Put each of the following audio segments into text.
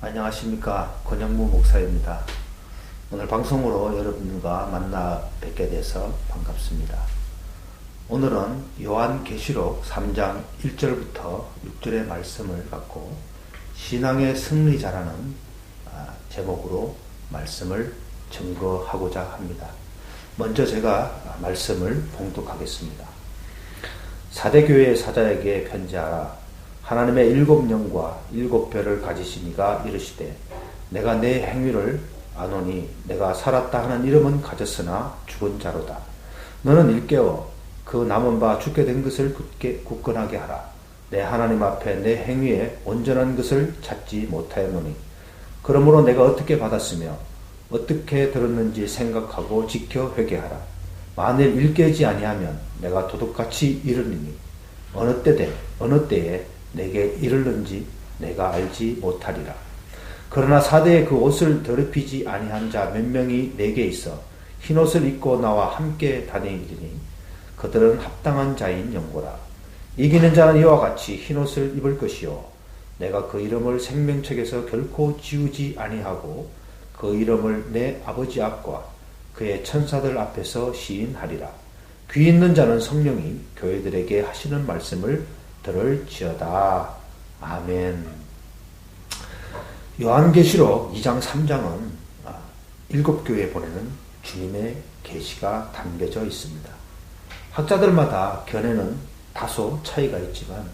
안녕하십니까. 권영무 목사입니다. 오늘 방송으로 여러분과 만나 뵙게 돼서 반갑습니다. 오늘은 요한계시록 3장 1절부터 6절의 말씀을 갖고 신앙의 승리자라는 제목으로 말씀을 증거하고자 합니다. 먼저 제가 말씀을 봉독하겠습니다. 사대교회의 사자에게 편지하라. 하나님의 7영과 7별을 가지신 이가 이르시되 내가 내 행위를 아노니 내가 살았다 하는 이름은 가졌으나 죽은 자로다. 너는 일깨워 그 남은 바 죽게 된 것을 굳건하게 하라. 내 하나님 앞에 내 행위에 온전한 것을 찾지 못하였노니 그러므로 내가 어떻게 받았으며 어떻게 들었는지 생각하고 지켜 회개하라. 만일 일깨지 아니하면 내가 도둑같이 이르리니 어느 때에 내게 이르는지 내가 알지 못하리라. 그러나 사대에 그 옷을 더럽히지 아니한 자 몇 명이 내게 있어 흰옷을 입고 나와 함께 다니리니 그들은 합당한 자인 영고라. 이기는 자는 이와 같이 흰옷을 입을 것이요 내가 그 이름을 생명책에서 결코 지우지 아니하고 그 이름을 내 아버지 앞과 그의 천사들 앞에서 시인하리라. 귀 있는 자는 성령이 교회들에게 하시는 말씀을 들을지어다. 아멘. 요한계시록 2장 3장은 7교회에 보내는 주님의 계시가 담겨져 있습니다. 학자들마다 견해는 다소 차이가 있지만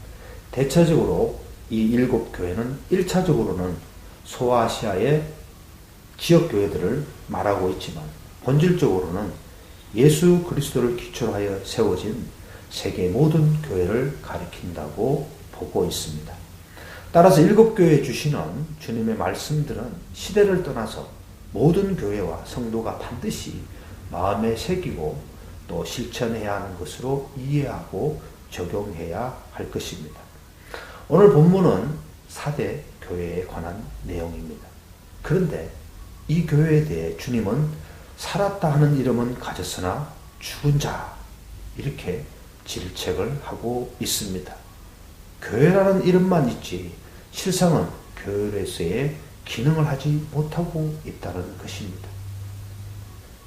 대체적으로 이 7교회는 1차적으로는 소아시아의 지역교회들을 말하고 있지만 본질적으로는 예수 그리스도를 기초로 하여 세워진 세계 모든 교회를 가리킨다고 보고 있습니다. 따라서 7교회에 주시는 주님의 말씀들은 시대를 떠나서 모든 교회와 성도가 반드시 마음에 새기고 또 실천해야 하는 것으로 이해하고 적용해야 할 것입니다. 오늘 본문은 4대 교회에 관한 내용입니다. 그런데 이 교회에 대해 주님은 살았다 하는 이름은 가졌으나 죽은 자 이렇게 질책을 하고 있습니다. 교회라는 이름만 있지 실상은 교회로서의 기능을 하지 못하고 있다는 것입니다.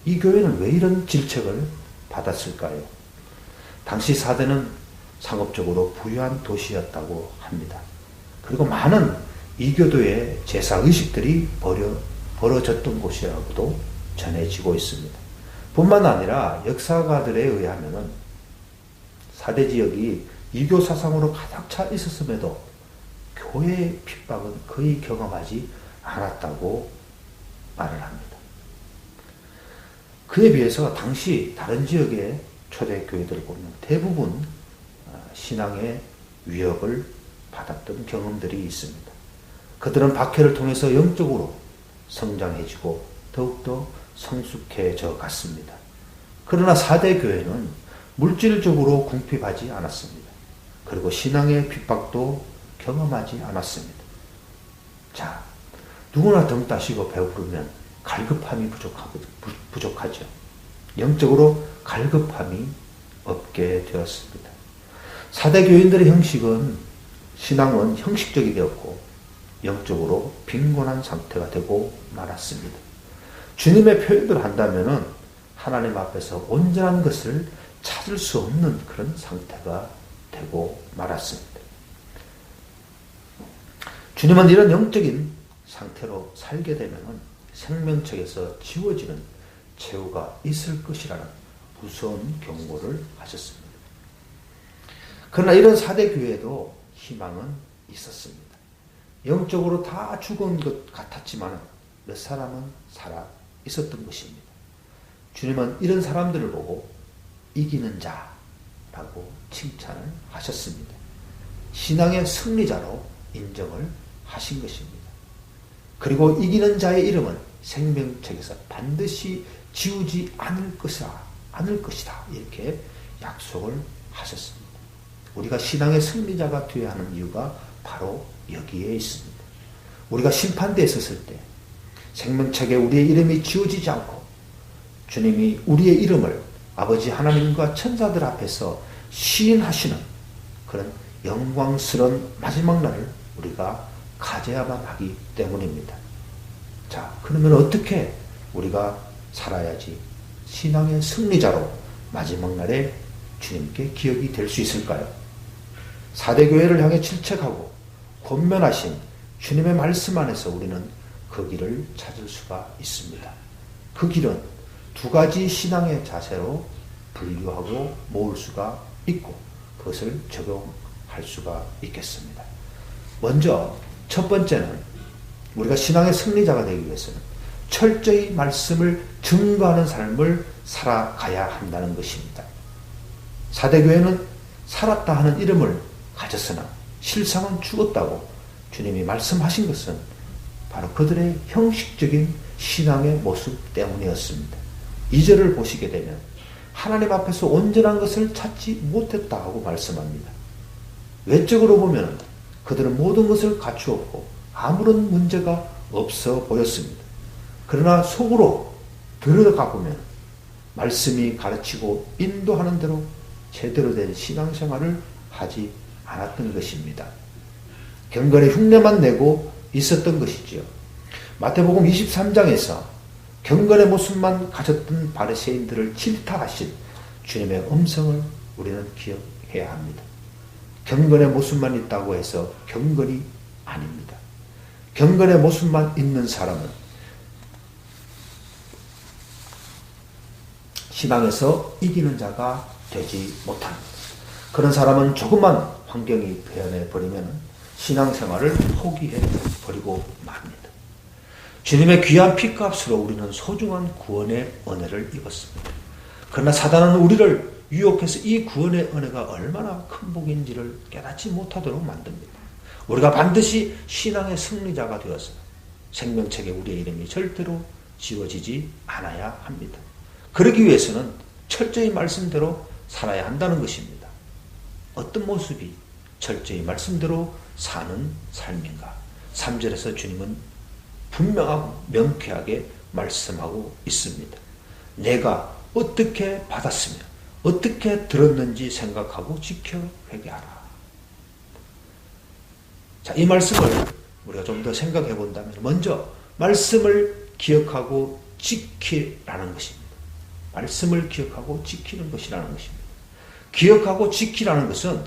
이 교회는 왜 이런 질책을 받았을까요? 당시 사대는 상업적으로 부유한 도시였다고 합니다. 그리고 많은 이교도의 제사의식들이 벌어졌던 곳이라고도 전해지고 있습니다. 뿐만 아니라 역사가들에 의하면 사대 지역이 이교 사상으로 가득 차 있었음에도 교회의 핍박은 거의 경험하지 않았다고 말을 합니다. 그에 비해서 당시 다른 지역의 초대교회들을 보면 대부분 신앙의 위협을 받았던 경험들이 있습니다. 그들은 박해를 통해서 영적으로 성장해지고 더욱더 성숙해져 갔습니다. 그러나 사대 교회는 물질적으로 궁핍하지 않았습니다. 그리고 신앙의 핍박도 경험하지 않았습니다. 자, 누구나 등 따시고 배부르면 갈급함이 부족하죠. 영적으로 갈급함이 없게 되었습니다. 사대 교인들의 신앙은 형식적이 되었고 영적으로 빈곤한 상태가 되고 말았습니다. 주님의 표현을 한다면은 하나님 앞에서 온전한 것을 찾을 수 없는 그런 상태가 되고 말았습니다. 주님은 이런 영적인 상태로 살게 되면 생명책에서 지워지는 최후가 있을 것이라는 무서운 경고를 하셨습니다. 그러나 이런 사대 교회에도 희망은 있었습니다. 영적으로 다 죽은 것 같았지만 몇 사람은 살아 있었던 것입니다. 주님은 이런 사람들을 보고 이기는 자라고 칭찬을 하셨습니다. 신앙의 승리자로 인정을 하신 것입니다. 그리고 이기는 자의 이름은 생명책에서 반드시 지우지 않을 것이다. 이렇게 약속을 하셨습니다. 우리가 신앙의 승리자가 되어야 하는 이유가 바로 여기에 있습니다. 우리가 심판대에 섰을 때 생명책에 우리의 이름이 지워지지 않고 주님이 우리의 이름을 아버지 하나님과 천사들 앞에서 시인하시는 그런 영광스러운 마지막 날을 우리가 가져야만 하기 때문입니다. 자, 그러면 어떻게 우리가 살아야지 신앙의 승리자로 마지막 날에 주님께 기억이 될 수 있을까요? 4대 교회를 향해 질책하고 권면하신 주님의 말씀 안에서 우리는 그 길을 찾을 수가 있습니다. 그 길은 두 가지 신앙의 자세로 분류하고 모을 수가 있고 그것을 적용할 수가 있겠습니다. 먼저 첫 번째는 우리가 신앙의 승리자가 되기 위해서는 철저히 말씀을 증거하는 삶을 살아가야 한다는 것입니다. 4대 교회는 살았다 하는 이름을 가졌으나 실상은 죽었다고 주님이 말씀하신 것은 바로 그들의 형식적인 신앙의 모습 때문이었습니다. 2절을 보시게 되면 하나님 앞에서 온전한 것을 찾지 못했다 하고 말씀합니다. 외적으로 보면 그들은 모든 것을 갖추었고 아무런 문제가 없어 보였습니다. 그러나 속으로 들어가 보면 말씀이 가르치고 인도하는 대로 제대로 된 신앙생활을 하지 않았던 것입니다. 경건의 흉내만 내고 있었던 것이지요. 마태복음 23장에서 경건의 모습만 가졌던 바리새인들을 질타하신 주님의 음성을 우리는 기억해야 합니다. 경건의 모습만 있다고 해서 경건이 아닙니다. 경건의 모습만 있는 사람은 신앙에서 이기는 자가 되지 못합니다. 그런 사람은 조그만 환경이 변해버리면 신앙생활을 포기해버리고 맙니다. 주님의 귀한 피값으로 우리는 소중한 구원의 은혜를 입었습니다. 그러나 사단은 우리를 유혹해서 이 구원의 은혜가 얼마나 큰 복인지를 깨닫지 못하도록 만듭니다. 우리가 반드시 신앙의 승리자가 되어서 생명책에 우리의 이름이 절대로 지워지지 않아야 합니다. 그러기 위해서는 철저히 말씀대로 살아야 한다는 것입니다. 어떤 모습이 철저히 말씀대로 사는 삶인가? 3절에서 주님은 분명하고 명쾌하게 말씀하고 있습니다. 내가 어떻게 받았으며 어떻게 들었는지 생각하고 지켜 회개하라. 자, 이 말씀을 우리가 좀 더 생각해 본다면 먼저 말씀을 기억하고 지키라는 것입니다. 말씀을 기억하고 지키는 것이라는 것입니다. 기억하고 지키라는 것은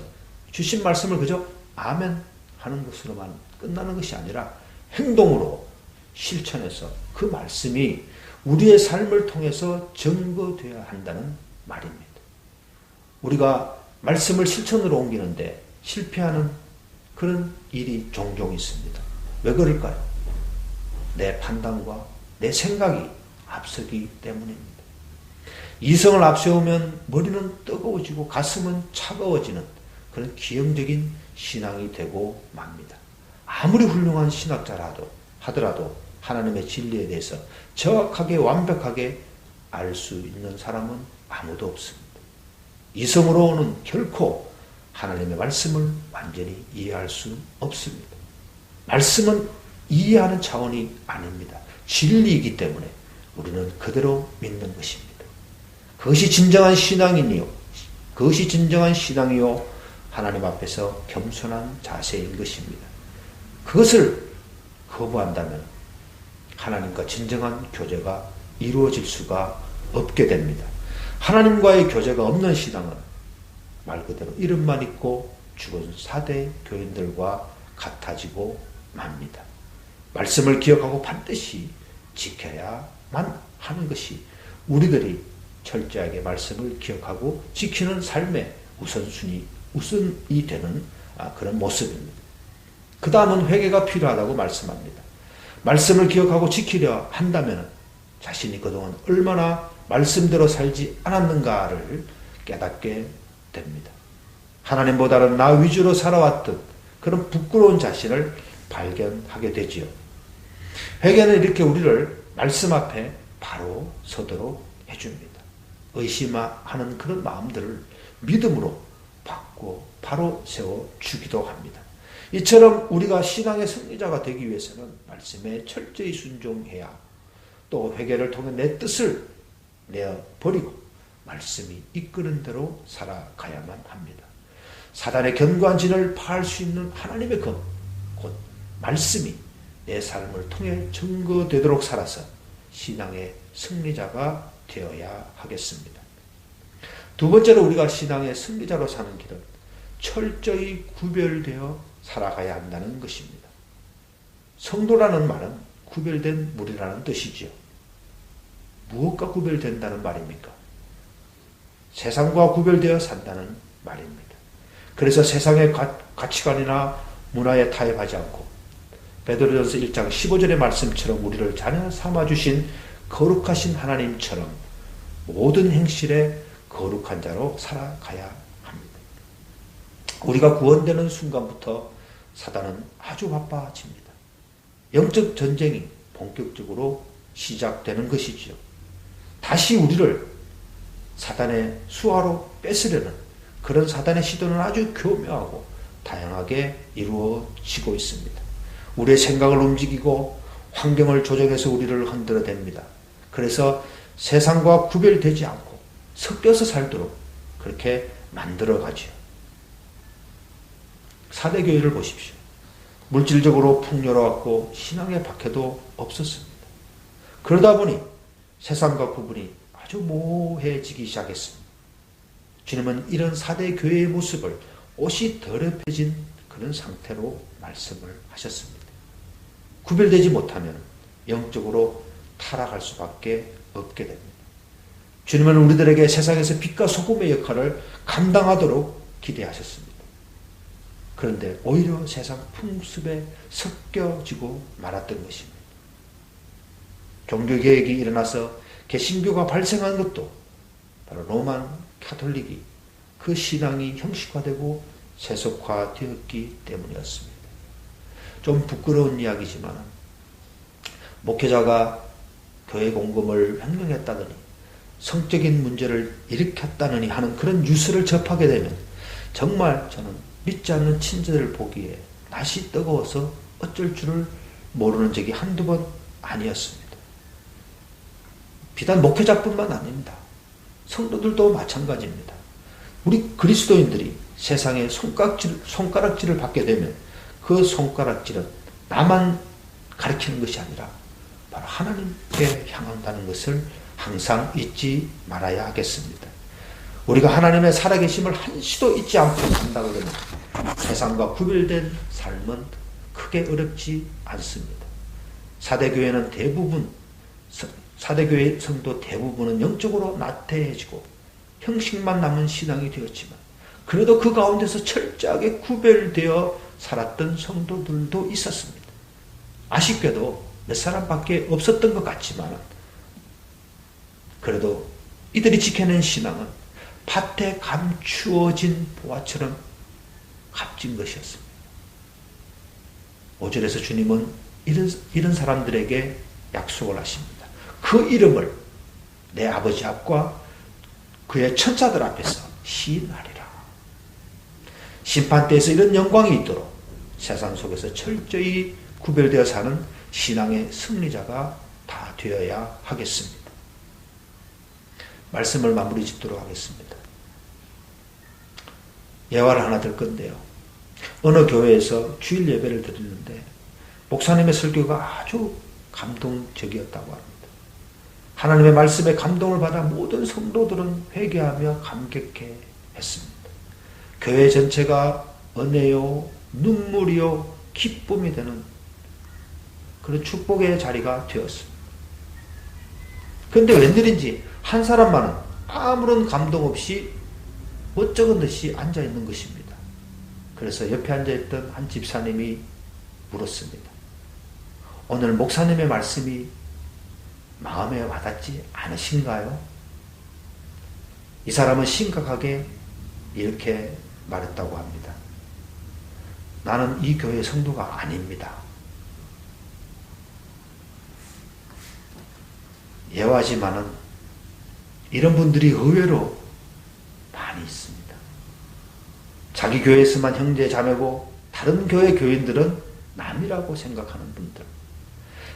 주신 말씀을 그저 아멘 하는 것으로만 끝나는 것이 아니라 행동으로 실천해서 그 말씀이 우리의 삶을 통해서 증거되어야 한다는 말입니다. 우리가 말씀을 실천으로 옮기는데 실패하는 그런 일이 종종 있습니다. 왜 그럴까요? 내 판단과 내 생각이 앞서기 때문입니다. 이성을 앞세우면 머리는 뜨거워지고 가슴은 차가워지는 그런 기형적인 신앙이 되고 맙니다. 아무리 훌륭한 신학자라도 하더라도 하나님의 진리에 대해서 정확하게 완벽하게 알 수 있는 사람은 아무도 없습니다. 이성으로는 결코 하나님의 말씀을 완전히 이해할 수 없습니다. 말씀은 이해하는 차원이 아닙니다. 진리이기 때문에 우리는 그대로 믿는 것입니다. 그것이 진정한 신앙이요. 그것이 진정한 신앙이요. 하나님 앞에서 겸손한 자세인 것입니다. 그것을 거부한다면 하나님과 진정한 교제가 이루어질 수가 없게 됩니다. 하나님과의 교제가 없는 신앙은 말 그대로 이름만 있고 죽은 4대 교인들과 같아지고 맙니다. 말씀을 기억하고 반드시 지켜야만 하는 것이 우리들이 철저하게 말씀을 기억하고 지키는 삶의 우선이 되는 그런 모습입니다. 그 다음은 회개가 필요하다고 말씀합니다. 말씀을 기억하고 지키려 한다면 자신이 그동안 얼마나 말씀대로 살지 않았는가를 깨닫게 됩니다. 하나님보다는 나 위주로 살아왔던 그런 부끄러운 자신을 발견하게 되지요. 회개는 이렇게 우리를 말씀 앞에 바로 서도록 해줍니다. 의심하는 그런 마음들을 믿음으로 받고 바로 세워주기도 합니다. 이처럼 우리가 신앙의 승리자가 되기 위해서는 말씀에 철저히 순종해야 또 회개를 통해 내 뜻을 내어버리고 말씀이 이끄는 대로 살아가야만 합니다. 사단의 견고한 진을 파할 수 있는 하나님의 검, 곧 말씀이 내 삶을 통해 증거되도록 살아서 신앙의 승리자가 되어야 하겠습니다. 두 번째로 우리가 신앙의 승리자로 사는 길은 철저히 구별되어 살아가야 한다는 것입니다. 성도라는 말은 구별된 무리라는 뜻이지요. 무엇과 구별된다는 말입니까? 세상과 구별되어 산다는 말입니다. 그래서 세상의 가치관이나 문화에 타협하지 않고 베드로전서 1장 15절의 말씀처럼 우리를 자녀 삼아주신 거룩하신 하나님처럼 모든 행실에 거룩한 자로 살아가야 합니다. 우리가 구원되는 순간부터 사단은 아주 바빠집니다. 영적 전쟁이 본격적으로 시작되는 것이지요. 다시 우리를 사단의 수하로 뺏으려는 그런 사단의 시도는 아주 교묘하고 다양하게 이루어지고 있습니다. 우리의 생각을 움직이고 환경을 조정해서 우리를 흔들어댑니다. 그래서 세상과 구별되지 않고 섞여서 살도록 그렇게 만들어가지요. 사대교회를 보십시오. 물질적으로 풍요로웠고 신앙의 박해도 없었습니다. 그러다 보니 세상과 구분이 아주 모호해지기 시작했습니다. 주님은 이런 사대교회의 모습을 옷이 더럽혀진 그런 상태로 말씀을 하셨습니다. 구별되지 못하면 영적으로 타락할 수밖에 없게 됩니다. 주님은 우리들에게 세상에서 빛과 소금의 역할을 감당하도록 기대하셨습니다. 그런데 오히려 세상 풍습에 섞여지고 말았던 것입니다. 종교개혁이 일어나서 개신교가 발생한 것도 바로 로만 카톨릭이 그 신앙이 형식화되고 세속화되었기 때문이었습니다. 좀 부끄러운 이야기지만 목회자가 교회 공금을 횡령했다더니 성적인 문제를 일으켰다느니 하는 그런 뉴스를 접하게 되면 정말 저는 믿지 않는 친자들을 보기에 낯이 뜨거워서 어쩔 줄을 모르는 적이 한두 번 아니었습니다. 비단 목회자뿐만 아닙니다. 성도들도 마찬가지입니다. 우리 그리스도인들이 세상에 손가락질을 받게 되면 그 손가락질은 나만 가리키는 것이 아니라 바로 하나님께 향한다는 것을 항상 잊지 말아야 하겠습니다. 우리가 하나님의 살아계심을 한시도 잊지 않고 산다고 하면 세상과 구별된 삶은 크게 어렵지 않습니다. 사대교회 성도 대부분은 영적으로 나태해지고 형식만 남은 신앙이 되었지만 그래도 그 가운데서 철저하게 구별되어 살았던 성도들도 있었습니다. 아쉽게도 몇 사람밖에 없었던 것 같지만 그래도 이들이 지켜낸 신앙은 밭에 감추어진 보화처럼 값진 것이었습니다. 5절에서 주님은 이런 사람들에게 약속을 하십니다. 그 이름을 내 아버지 앞과 그의 천사들 앞에서 시인하리라. 심판대에서 이런 영광이 있도록 세상 속에서 철저히 구별되어 사는 신앙의 승리자가 다 되어야 하겠습니다. 말씀을 마무리 짓도록 하겠습니다. 예화를 하나 들 건데요. 어느 교회에서 주일 예배를 드리는데 목사님의 설교가 아주 감동적이었다고 합니다. 하나님의 말씀에 감동을 받아 모든 성도들은 회개하며 감격해 했습니다. 교회 전체가 은혜요, 눈물이요, 기쁨이 되는 그런 축복의 자리가 되었습니다. 그런데 웬일인지 한 사람만은 아무런 감동 없이 멋쩍은 듯이 앉아있는 것입니다. 그래서 옆에 앉아있던 한 집사님이 물었습니다. 오늘 목사님의 말씀이 마음에 와닿지 않으신가요? 이 사람은 심각하게 이렇게 말했다고 합니다. 나는 이 교회 성도가 아닙니다. 예화지만은 이런 분들이 의외로 많이 있습니다. 자기 교회에서만 형제 자매고 다른 교회 교인들은 남이라고 생각하는 분들,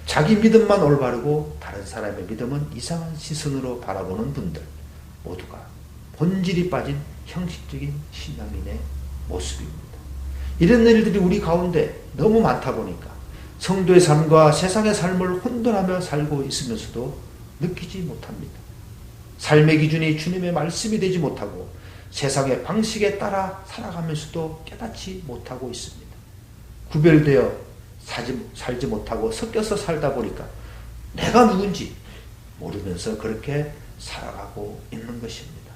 자기 믿음만 올바르고 다른 사람의 믿음은 이상한 시선으로 바라보는 분들 모두가 본질이 빠진 형식적인 신앙인의 모습입니다. 이런 일들이 우리 가운데 너무 많다 보니까 성도의 삶과 세상의 삶을 혼돈하며 살고 있으면서도 느끼지 못합니다. 삶의 기준이 주님의 말씀이 되지 못하고 세상의 방식에 따라 살아가면서도 깨닫지 못하고 있습니다. 구별되어 살지 못하고 섞여서 살다 보니까 내가 누군지 모르면서 그렇게 살아가고 있는 것입니다.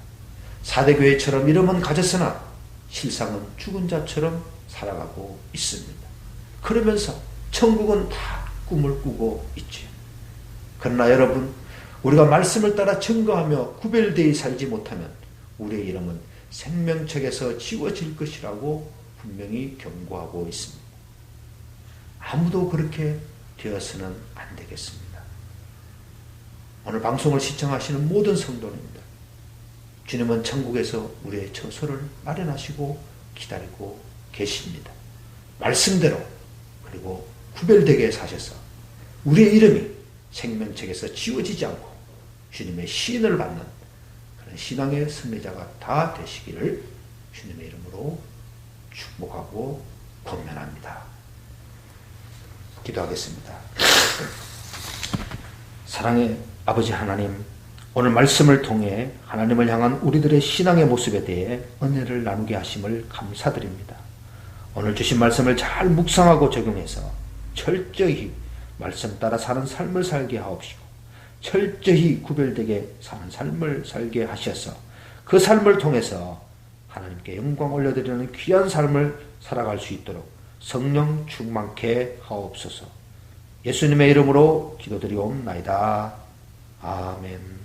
사대교회처럼 이름은 가졌으나 실상은 죽은 자처럼 살아가고 있습니다. 그러면서 천국은 다 꿈을 꾸고 있지요. 그러나 여러분, 우리가 말씀을 따라 증거하며 구별되어 살지 못하면 우리의 이름은 생명책에서 지워질 것이라고 분명히 경고하고 있습니다. 아무도 그렇게 되어서는 안 되겠습니다. 오늘 방송을 시청하시는 모든 성도님들, 주님은 천국에서 우리의 처소를 마련하시고 기다리고 계십니다. 말씀대로 그리고 구별되게 사셔서 우리의 이름이 생명책에서 지워지지 않고 주님의 시인을 받는 그런 신앙의 승리자가 다 되시기를 주님의 이름으로 축복하고 권면합니다. 기도하겠습니다. 사랑의 아버지 하나님, 오늘 말씀을 통해 하나님을 향한 우리들의 신앙의 모습에 대해 은혜를 나누게 하심을 감사드립니다. 오늘 주신 말씀을 잘 묵상하고 적용해서 철저히 말씀 따라 사는 삶을 살게 하옵시고 철저히 구별되게 사는 삶을 살게 하셔서 그 삶을 통해서 하나님께 영광 올려드리는 귀한 삶을 살아갈 수 있도록 성령 충만케 하옵소서. 예수님의 이름으로 기도드리옵나이다. 아멘.